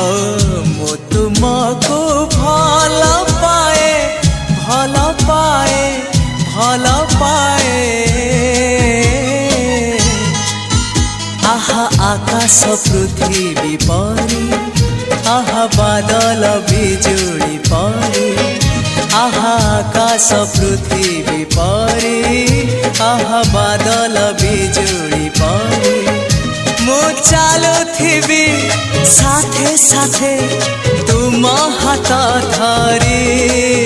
ओ मो तुमको भल पाए भल पाए भल पाए। आहा आकाश पृथ्वी परी आहा बादल बिजुली परी आहा आकाश पृथ्वी परी आहा बादल बिजुली परी। मु चालुथिबी साथे साथे तुम हाथ धरी।